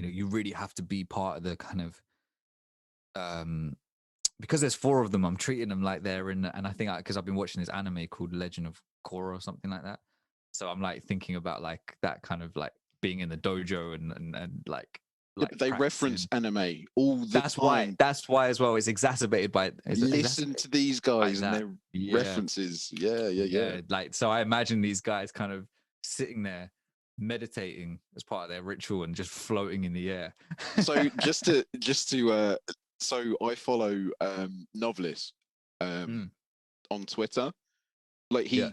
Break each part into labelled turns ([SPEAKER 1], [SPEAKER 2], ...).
[SPEAKER 1] you really have to be part of the kind of um because there's four of them. I'm treating them like they're in, and I think because I've been watching this anime called Legend of Korra or something like that. So I'm like thinking about like that kind of like being in the dojo and
[SPEAKER 2] Yeah,
[SPEAKER 1] like
[SPEAKER 2] but they reference
[SPEAKER 1] practicing.
[SPEAKER 2] anime all the
[SPEAKER 1] That's why.
[SPEAKER 2] time.
[SPEAKER 1] That's why as well. It's exacerbated by
[SPEAKER 2] Listen to these
[SPEAKER 1] by
[SPEAKER 2] guys and
[SPEAKER 1] that.
[SPEAKER 2] their
[SPEAKER 1] Yeah,
[SPEAKER 2] references. Yeah, yeah, yeah.
[SPEAKER 1] yeah. Like so, I imagine these guys kind of sitting there meditating as part of their ritual and just floating in the air.
[SPEAKER 2] So just to so I follow Novelist
[SPEAKER 1] Mm,
[SPEAKER 2] on Twitter. Like
[SPEAKER 1] yeah.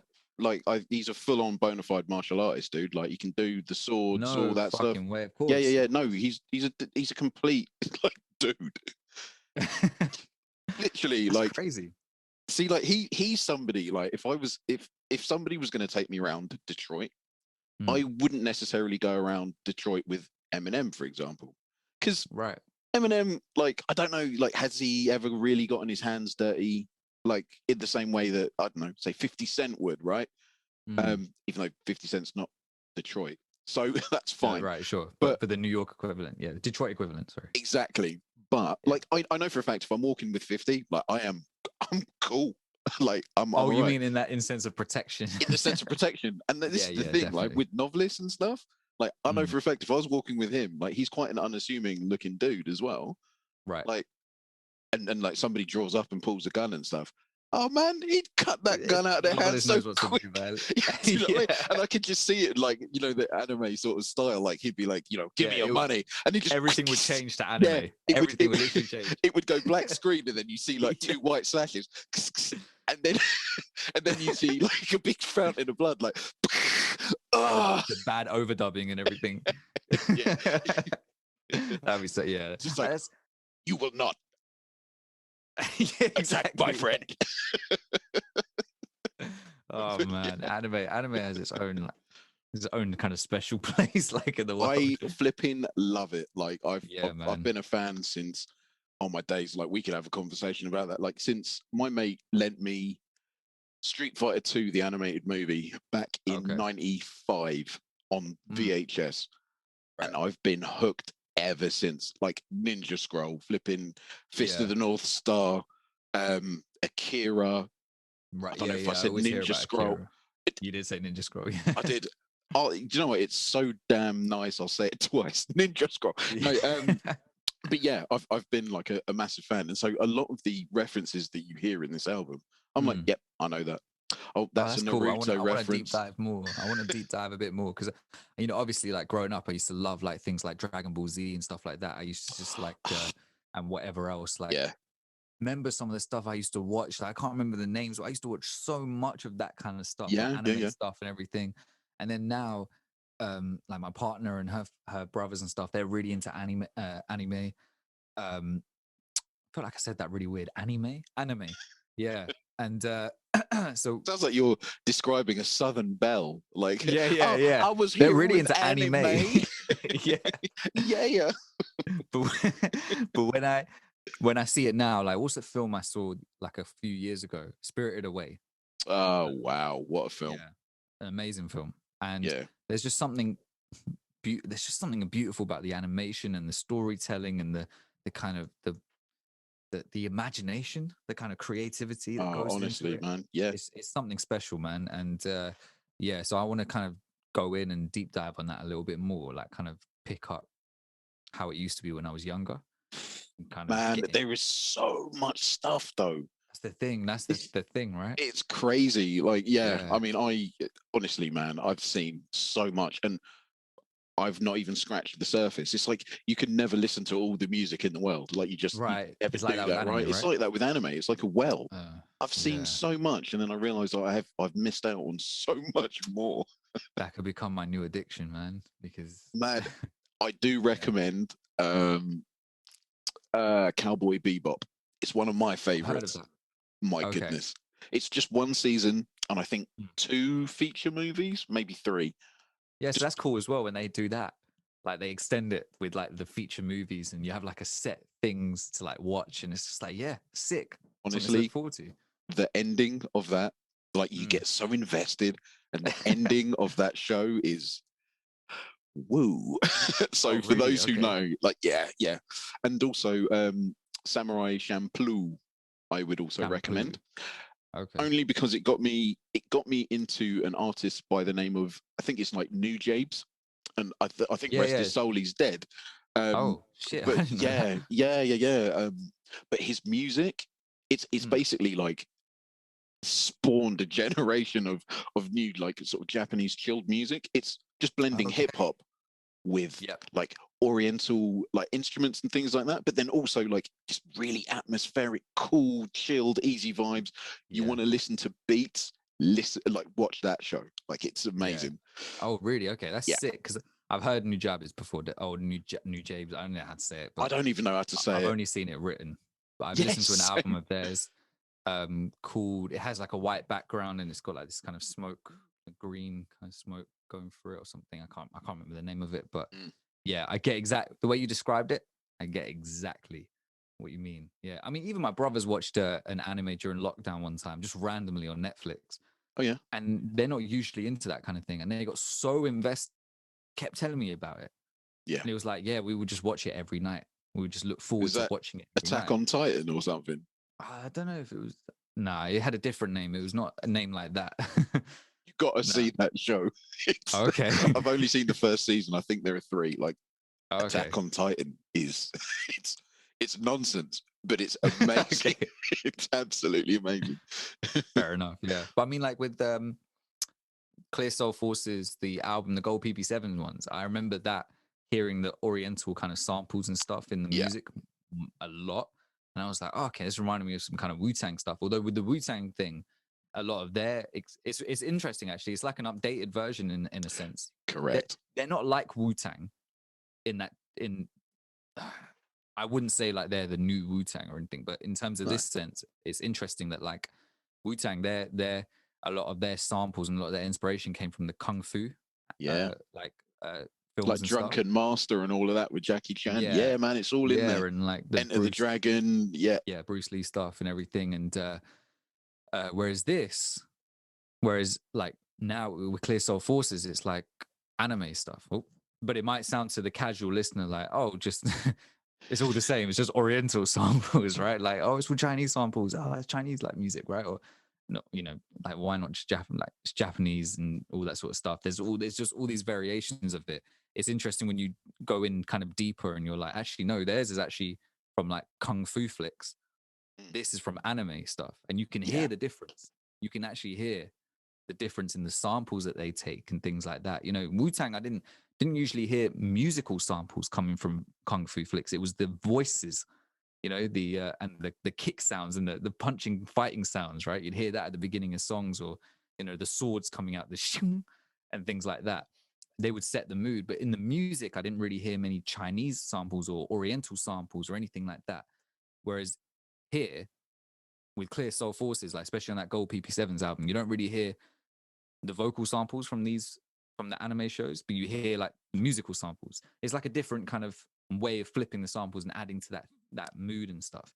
[SPEAKER 2] he's a full on bona fide martial artist, dude. Like he can do the swords, all
[SPEAKER 1] No
[SPEAKER 2] that stuff.
[SPEAKER 1] fucking way. Of
[SPEAKER 2] Yeah, yeah,
[SPEAKER 1] course.
[SPEAKER 2] yeah. No, he's a complete like dude. Literally,
[SPEAKER 1] That's
[SPEAKER 2] like
[SPEAKER 1] crazy.
[SPEAKER 2] see, like he's somebody like if somebody was going to take me around Detroit,
[SPEAKER 1] Mm,
[SPEAKER 2] I wouldn't necessarily go around Detroit with Eminem, for example, because
[SPEAKER 1] right.
[SPEAKER 2] Eminem, like I don't know, like has he ever really gotten his hands dirty, like in the same way that I don't know, say 50 Cent would, right?
[SPEAKER 1] Mm.
[SPEAKER 2] Even though 50 Cent's not Detroit, so that's fine.
[SPEAKER 1] Right, sure.
[SPEAKER 2] But
[SPEAKER 1] But for the New York equivalent, yeah, the Detroit equivalent, sorry.
[SPEAKER 2] exactly. But
[SPEAKER 1] Yeah.
[SPEAKER 2] like I know for a fact if I'm walking with 50, like I'm cool. Like I'm
[SPEAKER 1] Oh,
[SPEAKER 2] all
[SPEAKER 1] you
[SPEAKER 2] right.
[SPEAKER 1] mean in that in sense of protection?
[SPEAKER 2] In the sense of protection. And this
[SPEAKER 1] Yeah,
[SPEAKER 2] is the
[SPEAKER 1] yeah,
[SPEAKER 2] thing, like
[SPEAKER 1] definitely.
[SPEAKER 2] with novelists and stuff, like I know
[SPEAKER 1] Mm,
[SPEAKER 2] for a fact if I was walking with him, like he's quite an unassuming looking dude as well.
[SPEAKER 1] right.
[SPEAKER 2] Like and like somebody draws up and pulls a gun and stuff. Oh man, he'd cut that gun out of their hand
[SPEAKER 1] Loveless
[SPEAKER 2] so
[SPEAKER 1] knows what to do,
[SPEAKER 2] quick.
[SPEAKER 1] man.
[SPEAKER 2] Yeah, do you know what I mean?
[SPEAKER 1] Yeah,
[SPEAKER 2] And I could just see it like, the anime sort of style. Like he'd be like, give
[SPEAKER 1] yeah.
[SPEAKER 2] me your money. And he just
[SPEAKER 1] Everything would change to
[SPEAKER 2] yeah,
[SPEAKER 1] anime.
[SPEAKER 2] it would
[SPEAKER 1] Everything would literally change.
[SPEAKER 2] it would go black screen and then you see like
[SPEAKER 1] Yeah.
[SPEAKER 2] two white slashes. And then and then you see like a big fountain of blood, like ah,
[SPEAKER 1] The bad overdubbing and everything.
[SPEAKER 2] yeah.
[SPEAKER 1] That'd be so. Yeah,
[SPEAKER 2] Just like
[SPEAKER 1] that's
[SPEAKER 2] you will not
[SPEAKER 1] yeah,
[SPEAKER 2] attack my
[SPEAKER 1] exactly.
[SPEAKER 2] friend.
[SPEAKER 1] Oh
[SPEAKER 2] But
[SPEAKER 1] man,
[SPEAKER 2] yeah,
[SPEAKER 1] anime has its own kind of special place, like in the
[SPEAKER 2] I
[SPEAKER 1] world.
[SPEAKER 2] flipping love it. Like
[SPEAKER 1] Yeah,
[SPEAKER 2] I've
[SPEAKER 1] man.
[SPEAKER 2] been a fan since on my days. Like we could have a conversation about that. Like since my mate lent me Street Fighter 2, the animated movie, back in
[SPEAKER 1] Okay.
[SPEAKER 2] '95 on
[SPEAKER 1] Mm,
[SPEAKER 2] VHS, and
[SPEAKER 1] right.
[SPEAKER 2] I've been hooked ever since. Like Ninja Scroll, flipping Fist of
[SPEAKER 1] Yeah.
[SPEAKER 2] the North Star, Akira. I
[SPEAKER 1] Right.
[SPEAKER 2] don't know
[SPEAKER 1] Yeah.
[SPEAKER 2] if I
[SPEAKER 1] Yeah. I
[SPEAKER 2] said
[SPEAKER 1] always hear
[SPEAKER 2] Ninja
[SPEAKER 1] about
[SPEAKER 2] Scroll.
[SPEAKER 1] Akira.
[SPEAKER 2] It,
[SPEAKER 1] You did say Ninja Scroll.
[SPEAKER 2] I
[SPEAKER 1] Yeah.
[SPEAKER 2] did. Oh, do you know what? It's so damn nice. I'll say it twice. Ninja Scroll. No,
[SPEAKER 1] Yeah.
[SPEAKER 2] but yeah, I've been like a massive fan, and so a lot of the references that you hear in this album, I'm like,
[SPEAKER 1] Mm.
[SPEAKER 2] yep, I know that. Oh,
[SPEAKER 1] Oh,
[SPEAKER 2] that's a
[SPEAKER 1] that's cool.
[SPEAKER 2] Naruto
[SPEAKER 1] I want to deep
[SPEAKER 2] reference.
[SPEAKER 1] dive more. I want to deep dive a bit more because, obviously, like growing up, I used to love like things like Dragon Ball Z and stuff like that. I used to just like and whatever else. Like,
[SPEAKER 2] Yeah,
[SPEAKER 1] remember some of the stuff I used to watch. Like, I can't remember the names, but I used to watch so much of that kind of stuff, like
[SPEAKER 2] yeah, yeah,
[SPEAKER 1] anime
[SPEAKER 2] yeah.
[SPEAKER 1] stuff and everything. And then now, like my partner and her brothers and stuff, they're really into anime. Um, I feel like I said that really weird. Anime. Yeah. And so
[SPEAKER 2] Sounds like you're describing a Southern belle. Like,
[SPEAKER 1] yeah, yeah,
[SPEAKER 2] oh,
[SPEAKER 1] yeah.
[SPEAKER 2] I was
[SPEAKER 1] They're
[SPEAKER 2] here
[SPEAKER 1] really
[SPEAKER 2] with
[SPEAKER 1] into anime.
[SPEAKER 2] anime.
[SPEAKER 1] Yeah.
[SPEAKER 2] Yeah, yeah.
[SPEAKER 1] But but when I see it now, like what's the film I saw like a few years ago? Spirited Away.
[SPEAKER 2] Oh wow, what a film.
[SPEAKER 1] Yeah. An amazing film. And
[SPEAKER 2] Yeah.
[SPEAKER 1] there's just something there's just something beautiful about the animation and the storytelling and the kind of the imagination, the kind of creativity that goes into
[SPEAKER 2] Honestly,
[SPEAKER 1] it.
[SPEAKER 2] man. Yeah.
[SPEAKER 1] It's something special, man. And yeah, so I want to kind of go in and deep dive on that a little bit more, like kind of pick up how it used to be when I was younger and kind of
[SPEAKER 2] Man,
[SPEAKER 1] get in.
[SPEAKER 2] there is so much stuff though.
[SPEAKER 1] That's the thing. That's
[SPEAKER 2] It's
[SPEAKER 1] the thing, right?
[SPEAKER 2] it's crazy. Like, yeah,
[SPEAKER 1] Yeah.
[SPEAKER 2] I mean, I honestly, man, I've seen so much and I've not even scratched the surface. It's like you can never listen to all the music in the world. Like you
[SPEAKER 1] Right.
[SPEAKER 2] never
[SPEAKER 1] It's like
[SPEAKER 2] do
[SPEAKER 1] that with
[SPEAKER 2] that, right?
[SPEAKER 1] anime,
[SPEAKER 2] It's
[SPEAKER 1] right?
[SPEAKER 2] like that with anime. It's like a well.
[SPEAKER 1] Uh,
[SPEAKER 2] I've seen
[SPEAKER 1] yeah.
[SPEAKER 2] so much, and then I realized I've missed out on so much more.
[SPEAKER 1] That could become my new addiction, man. Because
[SPEAKER 2] Man, I do
[SPEAKER 1] yeah,
[SPEAKER 2] recommend Cowboy Bebop. It's one of my
[SPEAKER 1] I've heard of
[SPEAKER 2] favorites.
[SPEAKER 1] that.
[SPEAKER 2] My
[SPEAKER 1] Okay.
[SPEAKER 2] goodness. It's just one season and I think
[SPEAKER 1] Mm.
[SPEAKER 2] two feature movies, maybe three.
[SPEAKER 1] Yeah, so
[SPEAKER 2] Just
[SPEAKER 1] that's cool as well when they do that. Like they extend it with like the feature movies and you have like a set things to like watch and it's just like, yeah, sick. Something to look
[SPEAKER 2] honestly,
[SPEAKER 1] forward to.
[SPEAKER 2] the ending of that, like you
[SPEAKER 1] Mm.
[SPEAKER 2] get so invested, and the ending of that show is woo.
[SPEAKER 1] Oh,
[SPEAKER 2] So for
[SPEAKER 1] really?
[SPEAKER 2] those who
[SPEAKER 1] Okay.
[SPEAKER 2] know, like, yeah. And also Samurai Champloo, I would also
[SPEAKER 1] Shampoo.
[SPEAKER 2] recommend.
[SPEAKER 1] Okay.
[SPEAKER 2] Only because it got me into an artist by the name of, I think it's like New Jabes, and I think
[SPEAKER 1] Yeah,
[SPEAKER 2] rest
[SPEAKER 1] yeah.
[SPEAKER 2] his soul, he's dead. Um,
[SPEAKER 1] Oh, shit. I
[SPEAKER 2] but
[SPEAKER 1] didn't know that.
[SPEAKER 2] yeah. But his music, it's
[SPEAKER 1] Mm.
[SPEAKER 2] basically like spawned a generation of new, like, sort of Japanese chilled music. It's just blending
[SPEAKER 1] Okay.
[SPEAKER 2] hip hop with
[SPEAKER 1] Yep.
[SPEAKER 2] like oriental like instruments and things like that, but then also like just really atmospheric, cool, chilled, easy vibes. You
[SPEAKER 1] Yeah.
[SPEAKER 2] want to listen to beats, listen, like, watch that show. Like, it's
[SPEAKER 1] Yeah.
[SPEAKER 2] amazing.
[SPEAKER 1] Oh, really? Okay. That's
[SPEAKER 2] Yeah,
[SPEAKER 1] sick. Because I've heard New Jabs before. Oh, New Jabes. I don't know how to say it,
[SPEAKER 2] I
[SPEAKER 1] but
[SPEAKER 2] don't even know how to say
[SPEAKER 1] I've
[SPEAKER 2] it.
[SPEAKER 1] only seen it written. But I've listened to an
[SPEAKER 2] Yes.
[SPEAKER 1] album of theirs called, it has like a white background and it's got like this kind of smoke, a green kind of smoke going through it or something. I can't remember the name of it, but
[SPEAKER 2] Mm.
[SPEAKER 1] yeah, I get the way you described it. I get exactly what you mean. Yeah, I mean, even my brothers watched an anime during lockdown one time, just randomly on Netflix,
[SPEAKER 2] Oh yeah,
[SPEAKER 1] and they're not usually into that kind of thing, and they got so invested, kept telling me about it,
[SPEAKER 2] yeah.
[SPEAKER 1] and it was like, yeah, we would just watch it every night. We would just look
[SPEAKER 2] Is
[SPEAKER 1] forward to
[SPEAKER 2] that
[SPEAKER 1] watching it every
[SPEAKER 2] Attack
[SPEAKER 1] night.
[SPEAKER 2] on Titan or something?
[SPEAKER 1] I don't know if it was. Nah, it had a different name. It was not a name like that.
[SPEAKER 2] You got to
[SPEAKER 1] Nah.
[SPEAKER 2] see that show. It's,
[SPEAKER 1] Okay.
[SPEAKER 2] I've only seen the first season. I think there are three. Like,
[SPEAKER 1] Okay.
[SPEAKER 2] Attack on Titan is it's it's nonsense, but it's amazing.
[SPEAKER 1] Okay.
[SPEAKER 2] It's absolutely amazing.
[SPEAKER 1] Fair enough. Yeah. But I mean, like with Clear Soul Forces, the album, the Gold PP7 ones, I remember that hearing the Oriental kind of samples and stuff in the
[SPEAKER 2] Yeah,
[SPEAKER 1] music a lot. And I was like, oh, okay, this reminded me of some kind of Wu Tang stuff. Although with the Wu Tang thing, a lot of it's interesting actually. It's like an updated version in a sense. They're,
[SPEAKER 2] correct.
[SPEAKER 1] they're not like Wu Tang in that in I wouldn't say like they're the new Wu Tang or anything, but in terms of
[SPEAKER 2] No,
[SPEAKER 1] this sense, it's interesting that like Wu Tang, they're a lot of their samples and a lot of their inspiration came from the kung fu,
[SPEAKER 2] yeah,
[SPEAKER 1] like
[SPEAKER 2] like
[SPEAKER 1] films and stuff.
[SPEAKER 2] Drunken Master and all of that with Jackie Chan.
[SPEAKER 1] Yeah,
[SPEAKER 2] Yeah, man, it's all in
[SPEAKER 1] yeah,
[SPEAKER 2] there.
[SPEAKER 1] and like the
[SPEAKER 2] Enter the Dragon. Yeah,
[SPEAKER 1] Bruce Lee stuff and everything, and whereas like now with Clear Soul Forces, it's like anime stuff. Oh, but it might sound to the casual listener like, oh, just it's all the same. It's just Oriental samples, right? Like, oh, it's for Chinese samples. Oh, it's Chinese like music, right? Or no, like why not just like it's Japanese and all that sort of stuff. There's just all these variations of it. It's interesting when you go in kind of deeper and you're like, actually, no, theirs is actually from like kung fu flicks.
[SPEAKER 2] mm,
[SPEAKER 1] This is from anime stuff, and you can
[SPEAKER 2] yeah,
[SPEAKER 1] hear the difference. You can actually hear the difference in the samples that they take and things like that. Wu Tang, I didn't usually hear musical samples coming from kung fu flicks. It was the voices, the and the kick sounds and the punching, fighting sounds. Right, you'd hear that at the beginning of songs, or the swords coming out, the shing and things like that. They would set the mood. But in the music, I didn't really hear many Chinese samples or Oriental samples or anything like that. Whereas here with Clear Soul Forces, like especially on that Gold PP7's album, you don't really hear the vocal samples from the anime shows, but you hear like musical samples. It's like a different kind of way of flipping the samples and adding to that mood and stuff.